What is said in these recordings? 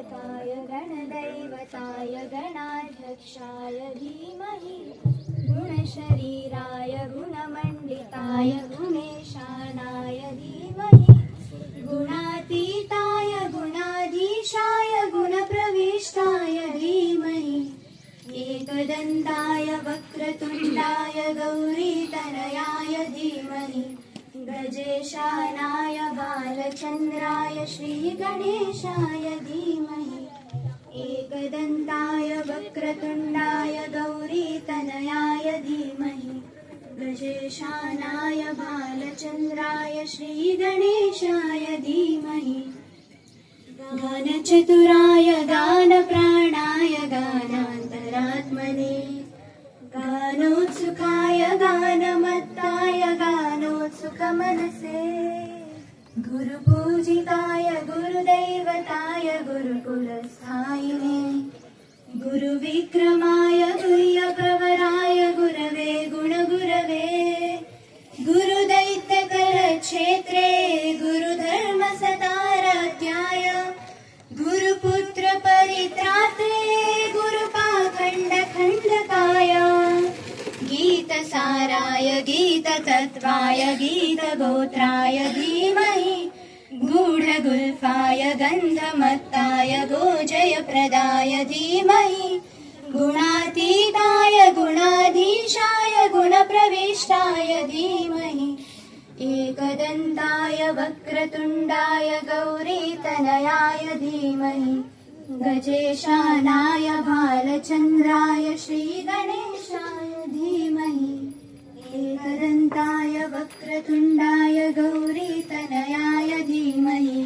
गणनायकाय गणदैवताय गणाध्यक्षाय धीमहि गुणशरीराय गुणमण्डिताय गुणेशानाय धीमहि गुणातीताय गुणाधीशाय गुणप्रविष्टाय धीमहि एकदन्ताय वक्रतुण्डाय गौरीतनयाय धीमहि गजेशानाय बालचन्द्राय श्रीगणेशाय धीमहि एकदन्ताय वक्रतुण्डाय गौरीतनयाय धीमहि गजेशानाय बालचन्द्राय श्रीगणेशाय धीमहि गानचतुराय गानप्राणाय गानान्तरात्मने गानोत्सुकाय गानमत्ताय गानोत्सुकमनसे गुरुपूजिताय गुरुदैवताय गुरुकुलस्थायिने गुरुविक्रमाय गुह्यप्रवराय गुरवे गुणगुरवे गुरुदैत्यकलक्षेत्रे गुरुधर्मसताराध्याय गुरुपुत्रपरित्रात्रे गुरुपाखण्डखण्डकाय गीतसाराय गीततत्त्वाय गीतगोत्राय धीमहि गूढगुल्फाय गन्धमत्ताय गोजयप्रदाय धीमहि गुणातीताय गुणाधीशाय गुणप्रविष्टाय धीमहि एकदन्ताय वक्रतुण्डाय गौरीतनयाय धीमहि गजेशानाय भालचन्द्राय श्रीगणेशाय धीमहि एकदन्ताय वक्रतुण्डाय गौरीतनयाय धीमहि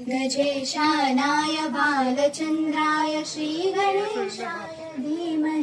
गजेशानाय भालचन्द्राय श्रीगणेशाय धीमहि